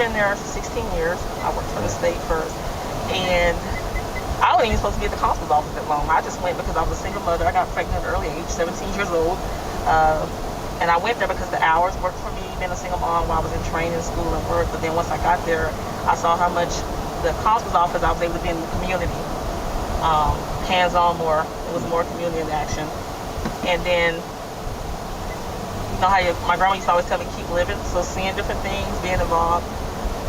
been there 16 years. I worked for the state first, and I wasn't even supposed to be at the constable's office that long. I just went because I was a single mother. I got pregnant at an early age, 17 years old. And I went there because the hours worked for me, being a single mom while I was in training, school, and work. But then once I got there, I saw how much the constable's office, I was able to be in the community, hands-on more. It was more community action. And then, you know how my grandma used to always tell me, keep living. So seeing different things, being involved,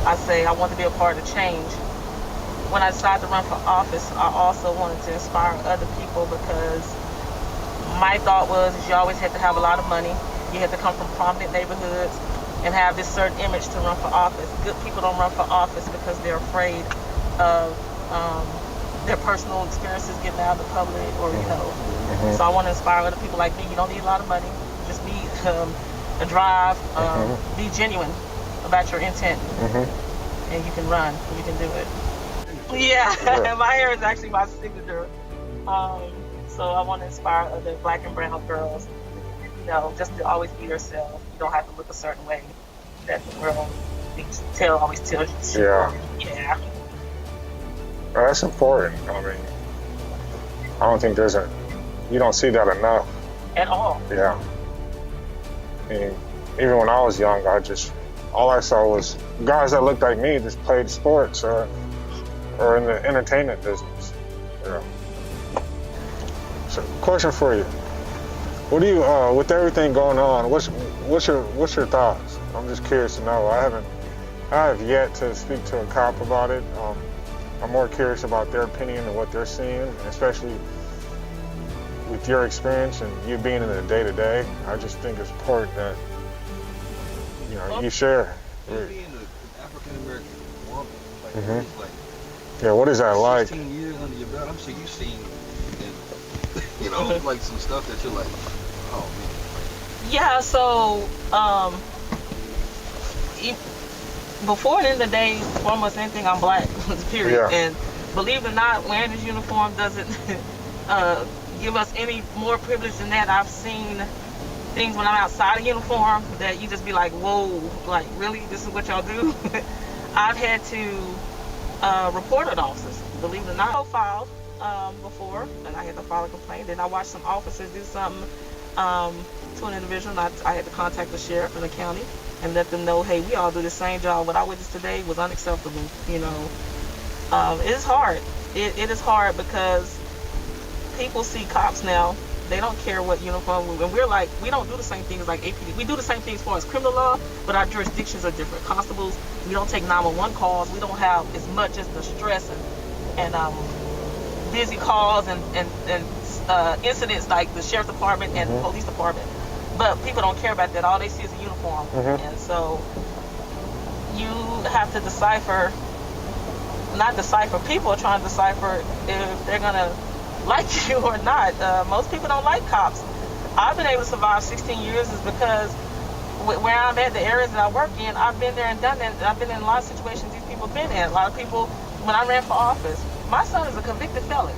I say I want to be a part of change. When I decided to run for office, I also wanted to inspire other people, because my thought was you always had to have a lot of money. You had to come from prominent neighborhoods and have this certain image to run for office. Good people don't run for office because they're afraid of their personal experiences getting out in the public, or you know. So I want to inspire other people like me. You don't need a lot of money. Just be a drive. Be genuine about your intent, and you can run. You can do it. Yeah, my hair is actually my signature. So I want to inspire other Black and brown girls, you know, just to always be yourself. You don't have to look a certain way that the world always tells you to. Yeah. Well, that's important. I mean, I don't think you don't see that enough. At all. Yeah. I mean, even when I was young, all I saw was guys that looked like me just played sports or in the entertainment business. Yeah. So, question for you: what do you, with everything going on, what's your thoughts? I'm just curious to know. I have yet to speak to a cop about it. I'm more curious about their opinion and what they're seeing, especially with your experience and you being in the day-to-day. I just think it's important that you share. Being an African American woman, it's like, yeah, what is that like? 16 years under your belt. I'm sure you've seen, like some stuff that you're like, oh man. Yeah, so before the end of the day, almost anything, I'm Black, period. Yeah. And believe it or not, wearing this uniform doesn't give us any more privilege than that. I've seen things when I'm outside of uniform that you just be like, whoa, like really, this is what y'all do? I've had to report an officers, believe it or not. I filed before, and I had to file a complaint. Then I watched some officers do something to an individual, and I had to contact the sheriff in the county and let them know, hey, we all do the same job. What I witnessed today was unacceptable. You know, it is hard. It is hard because people see cops now. They don't care what uniform, and we're like, we don't do the same things like APD. We do the same things as far as criminal law, but our jurisdictions are different. Constables, we don't take 911 calls. We don't have as much as the stress and busy calls and incidents like the sheriff's department and the police department. But people don't care about that. All they see is a uniform. And so you have to people are trying to decipher if they're going to like you or not. Most people don't like cops. I've been able to survive 16 years is because where I'm at, the areas that I work in, I've been there and done that. I've been in a lot of situations these people have been in. A lot of people, when I ran for office, my son is a convicted felon.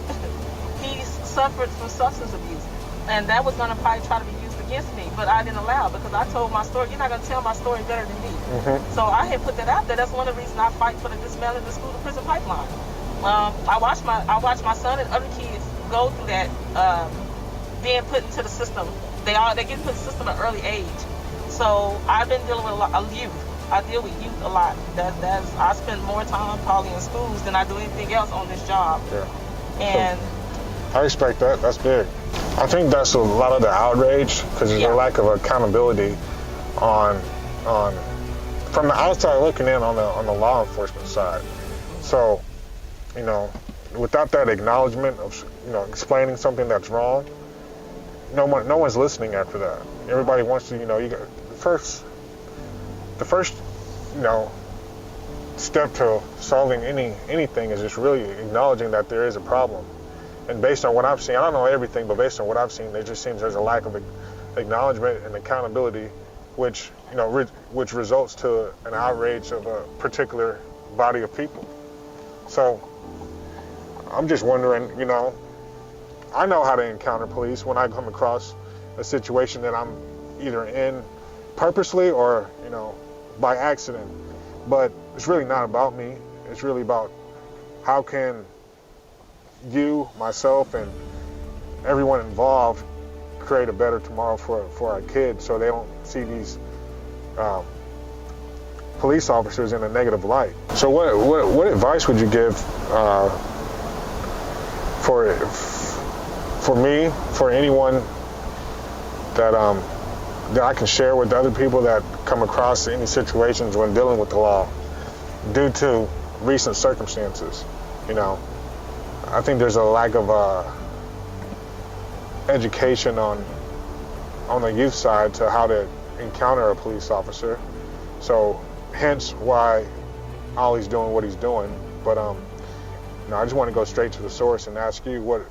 He suffered from substance abuse, and that was going to probably try to be used against me, but I didn't allow, because I told my story. You're not going to tell my story better than me. So I had put that out there. That's one of the reasons I fight for the dismantling the school to prison pipeline. I watched my son and other kids go through that, being put into the system. They get put in the system at an early age. So I've been dealing with a lot of youth. I deal with youth a lot. I spend more time probably in schools than I do anything else on this job. And I respect that. That's big. I think that's a lot of the outrage, because there's a lack of accountability on from the outside looking in on the law enforcement side. So, without that acknowledgement of explaining something that's wrong, no one's listening after that. Everybody wants to, you got the first step to solving anything is just really acknowledging that there is a problem. And based on what I've seen, I don't know everything, but based on what I've seen, it just seems there's a lack of acknowledgement and accountability, which results to an outrage of a particular body of people. So I'm just wondering, I know how to encounter police when I come across a situation that I'm either in purposely or, by accident. But it's really not about me. It's really about how can you, myself, and everyone involved create a better tomorrow for our kids, so they don't see these police officers in a negative light. So what advice would you give for me, for anyone that I can share with other people that come across any situations when dealing with the law due to recent circumstances? You know, I think there's a lack of education on the youth side to how to encounter a police officer. So hence why Ollie's doing what he's doing. But you know, I just want to go straight to the source and ask you what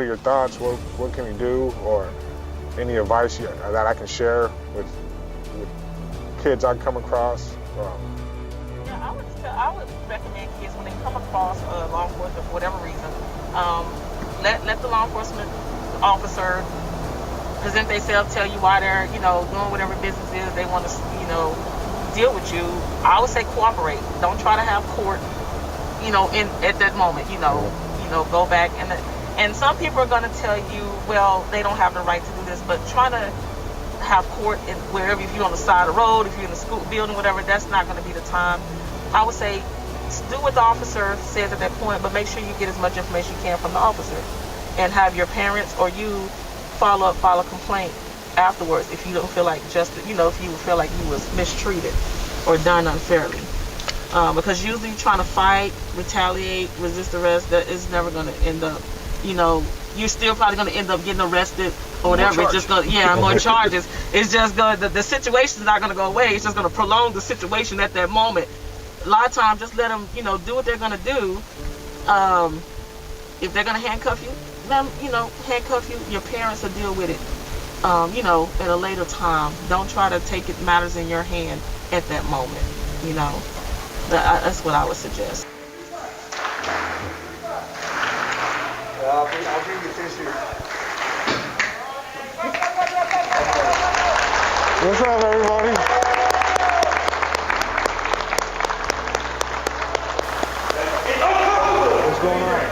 are your thoughts? What can we do, or any advice that I can share with kids I come across? Yeah, I would recommend kids when they come across law enforcement for whatever reason, let the law enforcement officer present themselves, tell you why they're doing whatever business is they want to deal with you. I would say cooperate. Don't try to have court at that moment. Go back and some people are going to tell you, well, they don't have the right to do this, but try to have court in wherever, if you're on the side of the road, if you're in the school building, whatever, that's not going to be the time. I would say do what the officer says at that point, but make sure you get as much information you can from the officer, and have your parents or you file a complaint afterwards if you don't feel like if you feel like you was mistreated or done unfairly. Because usually trying to fight, retaliate, resist arrest, that is never going to end up, you're still probably going to end up getting arrested or whatever. It's just going to, more charges. It's just going to, the situation's not going to go away. It's just going to prolong the situation at that moment. A lot of times, just let them, do what they're going to do. If they're going to handcuff you, let them, handcuff you. Your parents will deal with it, at a later time. Don't try to take matters in your hand at that moment, That's what I would suggest. I'll bring you tissue. What's up, everybody? What's going on?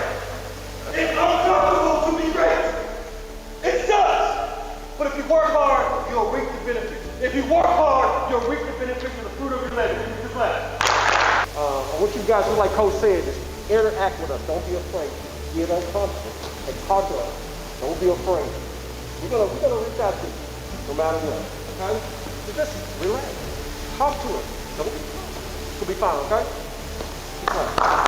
It's uncomfortable to be raped. It sucks. But if you work hard, you'll reap the benefits. If you work hard, you'll reap the benefits of the fruit of your labor. Just laugh. I want you guys to, like Coach said, just interact with us. Don't be afraid. Get uncomfortable and talk to us. Don't be afraid. We're gonna reach out to you, no matter what. Okay? So just relax. Talk to us. Don't be. You'll be fine. Okay? Keep on.